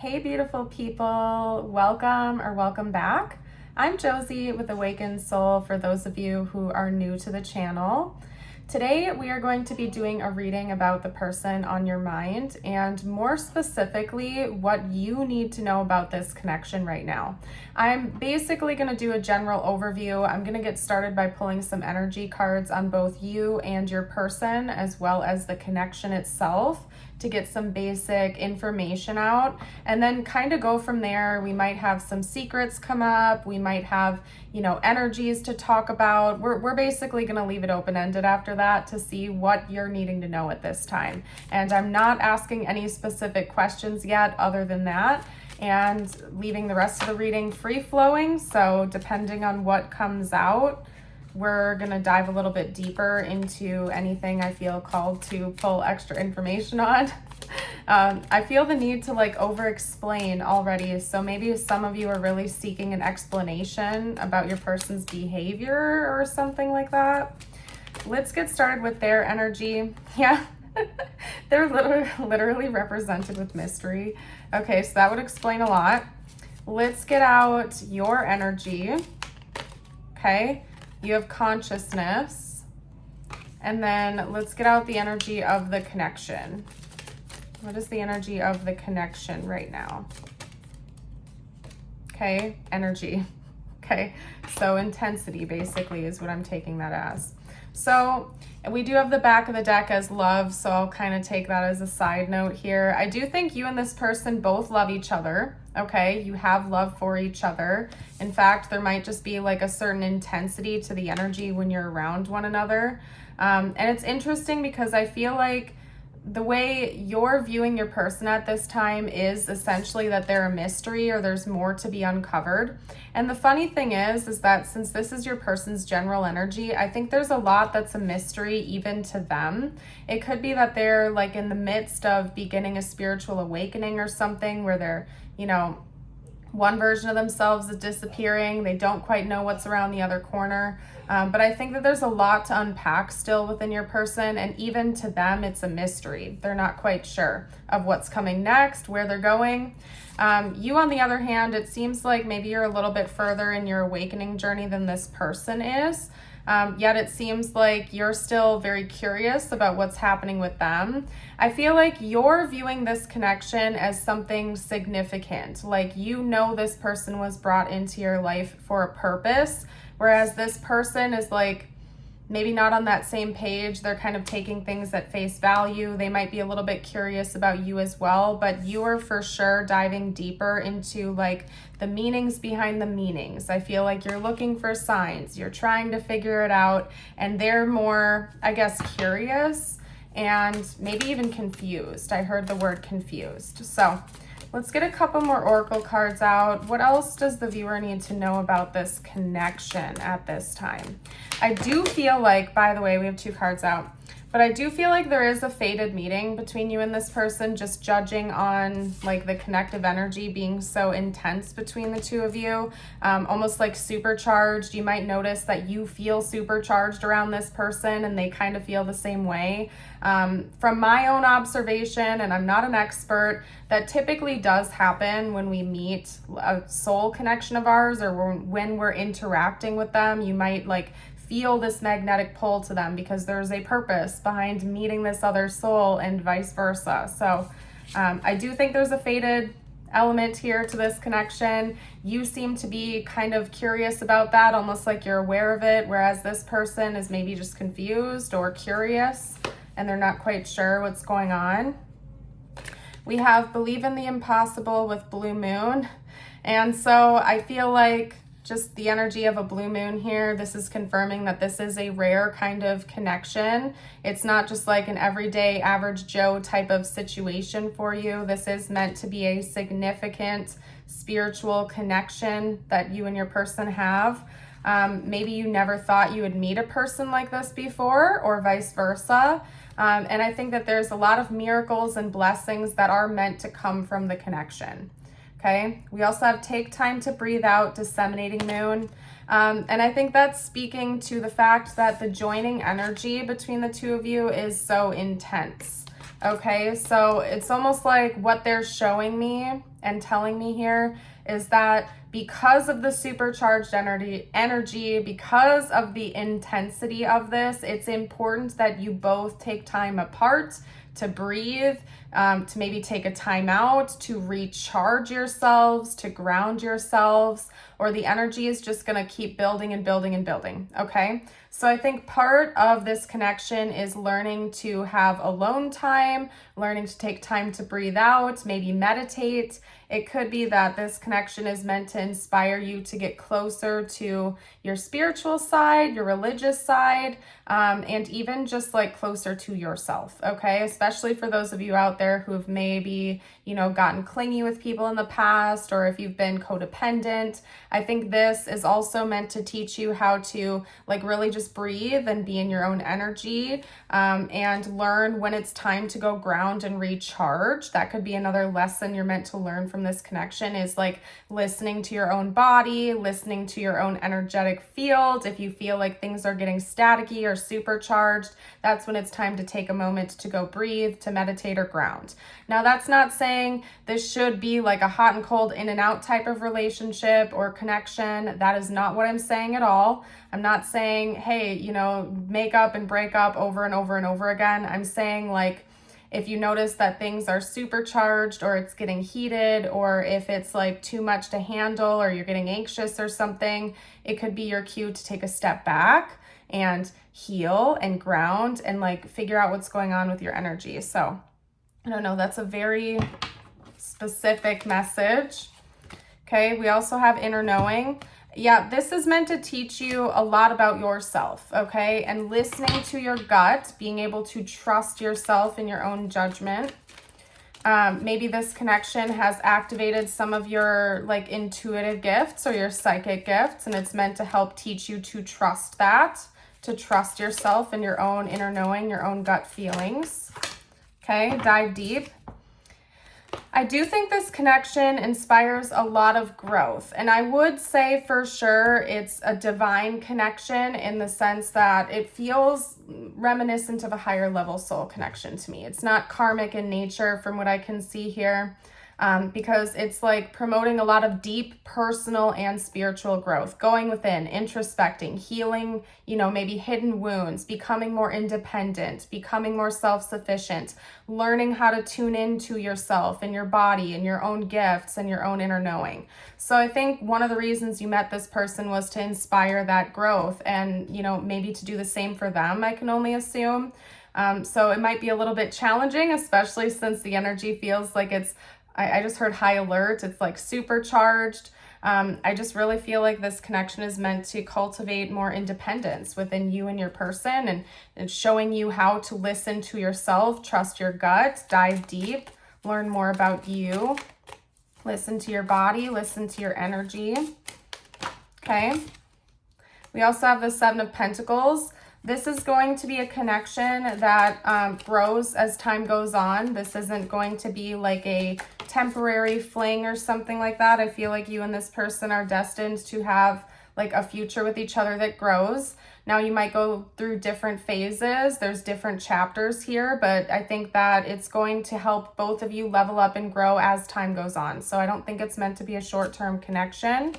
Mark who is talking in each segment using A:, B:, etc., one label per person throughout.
A: Hey beautiful people, welcome back. I'm Josie with Awakened Soul for those of you who are new to the channel. Today we are going to be doing a reading about the person on your mind and more specifically what you need to know about this connection right now. I'm basically going to do a general overview. I'm going to get started by pulling some energy cards on both you and your person as well as the connection itself to get some basic information out and then kind of go from there. We might have some secrets come up. We might have, energies to talk about. We're basically going to leave it open-ended after that to see what you're needing to know at this time. And I'm not asking any specific questions yet other than that, and leaving the rest of the reading free-flowing. So depending on what comes out, we're going to dive a little bit deeper into anything I feel called to pull extra information on. I feel the need to over-explain already, so maybe some of you are really seeking an explanation about your person's behavior or something like that. Let's get started with their energy. Yeah, they're literally represented with mystery. Okay, so that would explain a lot. Let's get out your energy. Okay. You have consciousness, and then let's get out the energy of the connection. What is the energy of the connection right now? Okay, energy. Okay, so intensity basically is what I'm taking that as. So we do have the back of the deck as love, so I'll kind of take that as a side note here. I do think you and this person both love each other. Okay, you have love for each other. In fact, there might just be a certain intensity to the energy when you're around one another. And it's interesting because I feel like the way you're viewing your person at this time is essentially that they're a mystery or there's more to be uncovered. And the funny thing is that since this is your person's general energy, I think there's a lot that's a mystery even to them. It could be that they're in the midst of beginning a spiritual awakening or something where they're, one version of themselves is disappearing. They don't quite know what's around the other corner. But I think that there's a lot to unpack still within your person. And even to them, it's a mystery. They're not quite sure of what's coming next, where they're going. You, on the other hand, it seems like maybe you're a little bit further in your awakening journey than this person is. Yet it seems like you're still very curious about what's happening with them. I feel like you're viewing this connection as something significant. This person was brought into your life for a purpose, whereas this person is maybe not on that same page. They're kind of taking things at face value. They might be a little bit curious about you as well, but you are for sure diving deeper into the meanings behind the meanings. I feel like you're looking for signs. You're trying to figure it out, and they're more, curious and maybe even confused. I heard the word confused. So let's get a couple more oracle cards out. What else does the viewer need to know about this connection at this time? I do feel by the way, we have two cards out, but I do feel like there is a fated meeting between you and this person, just judging on the connective energy being so intense between the two of you, almost supercharged. You might notice that you feel supercharged around this person and they kind of feel the same way. From my own observation, and I'm not an expert, that typically does happen when we meet a soul connection of ours or when we're interacting with them. You might feel this magnetic pull to them because there's a purpose behind meeting this other soul and vice versa. So I do think there's a fated element here to this connection. You seem to be kind of curious about that, almost like you're aware of it, whereas this person is maybe just confused or curious and they're not quite sure what's going on. We have believe in the impossible with blue moon. And so I feel like just the energy of a blue moon here, this is confirming that this is a rare kind of connection. It's not just an everyday average Joe type of situation for you. This is meant to be a significant spiritual connection that you and your person have. Maybe you never thought you would meet a person like this before or vice versa. And I think that there's a lot of miracles and blessings that are meant to come from the connection. Okay, we also have take time to breathe out, disseminating moon. And I think that's speaking to the fact that the joining energy between the two of you is so intense. Okay, so it's almost like what they're showing me and telling me here is that because of the supercharged energy, because of the intensity of this, it's important that you both take time apart to breathe, to maybe take a time out, to recharge yourselves, to ground yourselves, or the energy is just going to keep building and building and building. Okay. So I think part of this connection is learning to have alone time, learning to take time to breathe out, maybe meditate. It could be that this connection is meant to inspire you to get closer to your spiritual side, your religious side, and even just like closer to yourself, okay? Especially for those of you out there who have maybe, gotten clingy with people in the past, or if you've been codependent. I think this is also meant to teach you how to like really just breathe and be in your own energy, and learn when it's time to go ground and recharge. That could be another lesson you're meant to learn from this connection, is like listening to your own body, listening to your own energetic field. If you feel like things are getting staticky or supercharged, that's when it's time to take a moment to go breathe, to meditate or ground. Now, that's not saying this should be like a hot and cold in and out type of relationship or connection. That is not what I'm saying at all. I'm not saying, hey, make up and break up over and over and over again. I'm saying like, if you notice that things are supercharged or it's getting heated, or if it's like too much to handle or you're getting anxious or something, it could be your cue to take a step back and heal and ground and like figure out what's going on with your energy. So I don't know, that's a very specific message. Okay, we also have inner knowing. Yeah, this is meant to teach you a lot about yourself, okay? And listening to your gut, being able to trust yourself in your own judgment. Maybe this connection has activated some of your like intuitive gifts or your psychic gifts, and it's meant to help teach you to trust that, to trust yourself and your own inner knowing, your own gut feelings. Okay, dive deep. I do think this connection inspires a lot of growth, and I would say for sure it's a divine connection in the sense that it feels reminiscent of a higher level soul connection to me. It's not karmic in nature from what I can see here, because it's like promoting a lot of deep personal and spiritual growth, going within, introspecting, healing, maybe hidden wounds, becoming more independent, becoming more self-sufficient, learning how to tune into yourself and your body and your own gifts and your own inner knowing. So I think one of the reasons you met this person was to inspire that growth and, maybe to do the same for them, I can only assume. So it might be a little bit challenging, especially since the energy feels like it's, I just heard high alert. It's like supercharged. I just really feel like this connection is meant to cultivate more independence within you and your person, and showing you how to listen to yourself, trust your gut, dive deep, learn more about you, listen to your body, listen to your energy. Okay. We also have the Seven of Pentacles. This is going to be a connection that grows as time goes on. This isn't going to be like a temporary fling or something like that. I feel like you and this person are destined to have like a future with each other that grows. Now you might go through different phases. There's different chapters here, but I think that it's going to help both of you level up and grow as time goes on. So I don't think it's meant to be a short-term connection.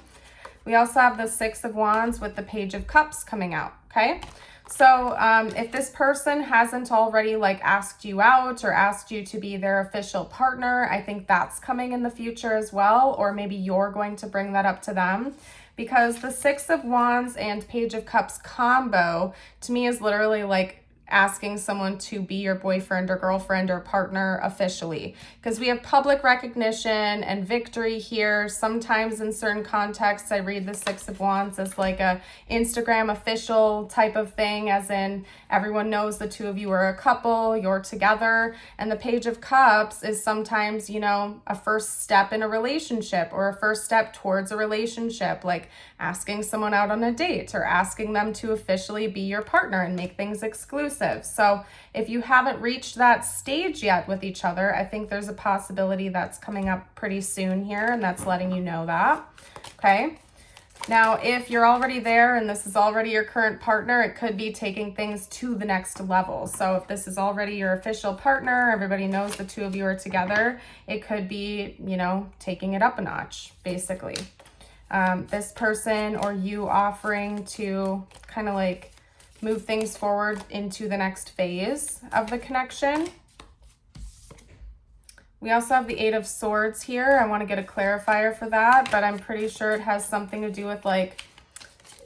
A: We also have the Six of Wands with the Page of Cups coming out, okay? So if this person hasn't already like asked you out or asked you to be their official partner, I think that's coming in the future as well, or maybe you're going to bring that up to them, because the Six of Wands and Page of Cups combo to me is literally like asking someone to be your boyfriend or girlfriend or partner officially, because we have public recognition and victory here. Sometimes in certain contexts, I read the Six of Wands as like a Instagram official type of thing, as in everyone knows the two of you are a couple, you're together. And the Page of Cups is sometimes, a first step in a relationship or a first step towards a relationship, like asking someone out on a date or asking them to officially be your partner and make things exclusive. So if you haven't reached that stage yet with each other, I think there's a possibility that's coming up pretty soon here, and that's letting you know that. Okay. Now, if you're already there and this is already your current partner, it could be taking things to the next level. So if this is already your official partner, everybody knows the two of you are together, it could be, you know, taking it up a notch, basically. This person or you offering to kind of like move things forward into the next phase of the connection. We also have the Eight of Swords here. I want to get a clarifier for that, but I'm pretty sure it has something to do with like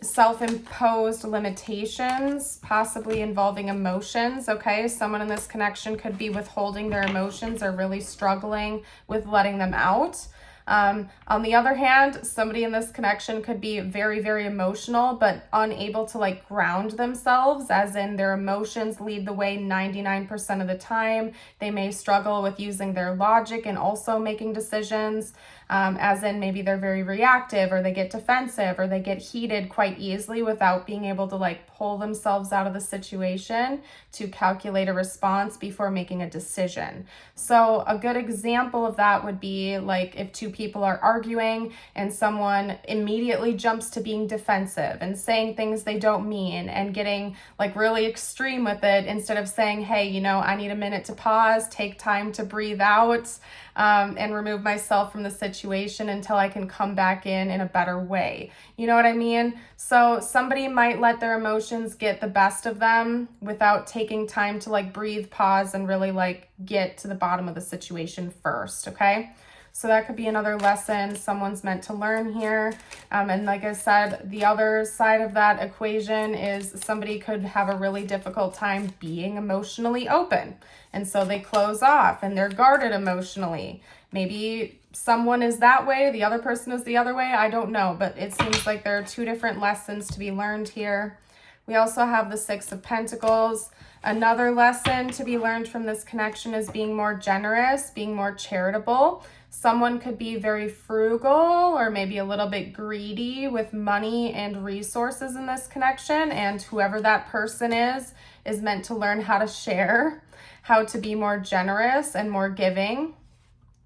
A: self-imposed limitations, possibly involving emotions, okay? Someone in this connection could be withholding their emotions or really struggling with letting them out. On the other hand, somebody in this connection could be very, very emotional, but unable to like ground themselves, as in their emotions lead the way 99% of the time. They may struggle with using their logic and also making decisions, as in maybe they're very reactive or they get defensive or they get heated quite easily without being able to like pull themselves out of the situation to calculate a response before making a decision. So a good example of that would be like if two people are arguing and someone immediately jumps to being defensive and saying things they don't mean and getting like really extreme with it, instead of saying, hey, you know, I need a minute to pause, take time to breathe out, and remove myself from the situation until I can come back in a better way. You know what I mean? So somebody might let their emotions get the best of them without taking time to like breathe, pause, and really like get to the bottom of the situation first, okay? So that could be another lesson someone's meant to learn here. And like I said, the other side of that equation is somebody could have a really difficult time being emotionally open. And so they close off and they're guarded emotionally. Maybe someone is that way, the other person is the other way. I don't know, but it seems like there are two different lessons to be learned here. We also have the Six of Pentacles. Another lesson to be learned from this connection is being more generous, being more charitable. Someone could be very frugal or maybe a little bit greedy with money and resources in this connection, and whoever that person is meant to learn how to share, how to be more generous and more giving.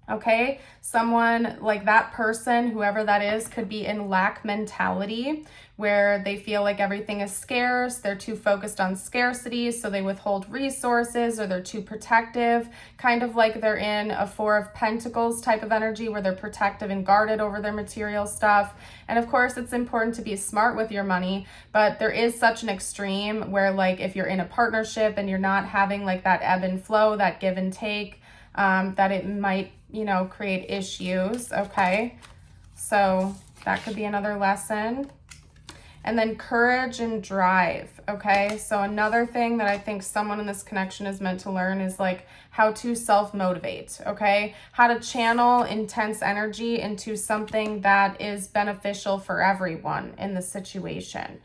A: Okay, someone like that person, whoever that is, could be in lack mentality, where they feel like everything is scarce. They're too focused on scarcity, so they withhold resources, or they're too protective, kind of like they're in a Four of Pentacles type of energy where they're protective and guarded over their material stuff. And of course, it's important to be smart with your money, but there is such an extreme where like if you're in a partnership and you're not having like that ebb and flow, that give and take, that it might, you know, create issues, okay? So that could be another lesson. And then courage and drive, okay? So another thing that I think someone in this connection is meant to learn is like how to self-motivate, okay? How to channel intense energy into something that is beneficial for everyone in the situation.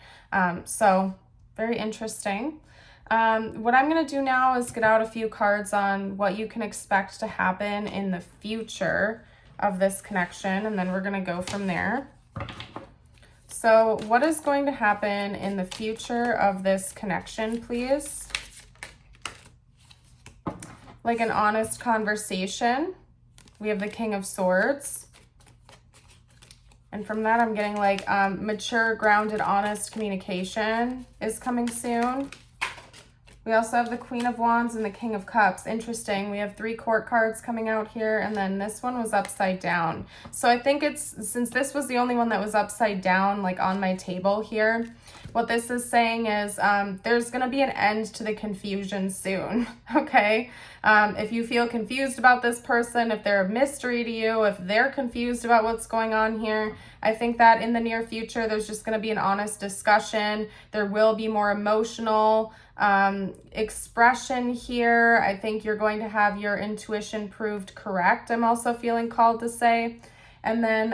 A: So very interesting. What I'm going to do now is get out a few cards on what you can expect to happen in the future of this connection, and then we're going to go from there. So what is going to happen in the future of this connection, please? Like an honest conversation. We have the King of Swords. And from that, I'm getting like mature, grounded, honest communication is coming soon. We also have the Queen of Wands and the King of Cups. Interesting. We have 3 court cards coming out here, and then this one was upside down. So I think it's, since this was the only one that was upside down, like on my table here, what this is saying is there's going to be an end to the confusion soon, okay? If you feel confused about this person, if they're a mystery to you, if they're confused about what's going on here, I think that in the near future, there's just going to be an honest discussion. There will be more emotional expression here. I think you're going to have your intuition proved correct, I'm also feeling called to say. And then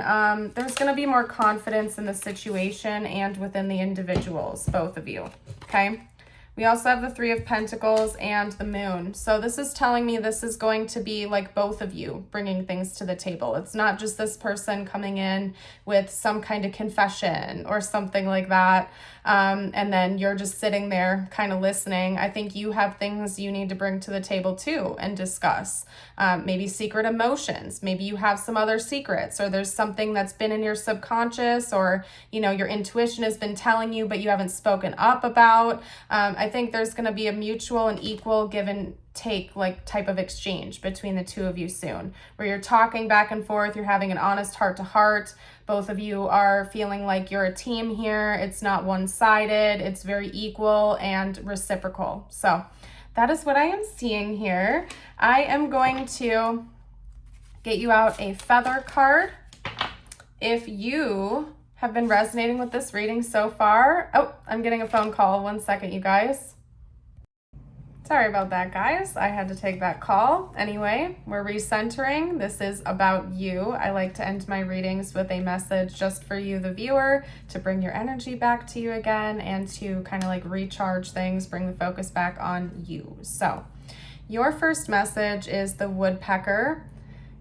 A: there's going to be more confidence in the situation and within the individuals, both of you, okay? We also have the Three of Pentacles and the Moon. So this is telling me this is going to be like both of you bringing things to the table. It's not just this person coming in with some kind of confession or something like that. And then you're just sitting there kind of listening. I think you have things you need to bring to the table too and discuss. Maybe secret emotions. Maybe you have some other secrets, or there's something that's been in your subconscious, or, you know, your intuition has been telling you, but you haven't spoken up about. I think there's going to be a mutual and equal give and take like type of exchange between the two of you soon, where you're talking back and forth, you're having an honest heart to heart. Both of you are feeling like you're a team here. It's not one-sided, it's very equal and reciprocal. So that is what I am seeing here. I am going to get you out a feather card. If you have been resonating with this reading so far, oh, I'm getting a phone call. 1 second, you guys. Sorry about that, guys. I had to take that call. Anyway, we're recentering. This is about you. I like to end my readings with a message just for you, the viewer, to bring your energy back to you again and to kind of like recharge things, bring the focus back on you. So your first message is the woodpecker.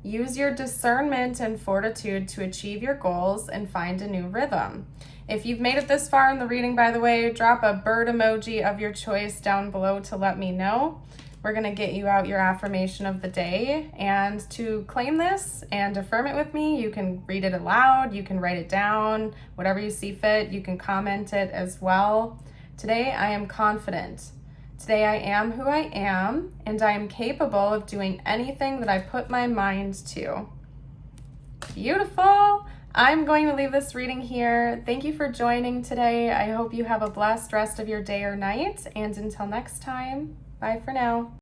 A: Use your discernment and fortitude to achieve your goals and find a new rhythm. If you've made it this far in the reading, by the way, drop a bird emoji of your choice down below to let me know. We're going to get you out your affirmation of the day. And to claim this and affirm it with me, you can read it aloud, you can write it down, whatever you see fit. You can comment it as well. Today, I am confident. Today I am who I am, and I am capable of doing anything that I put my mind to. Beautiful. I'm going to leave this reading here. Thank you for joining today. I hope you have a blessed rest of your day or night, and until next time, bye for now.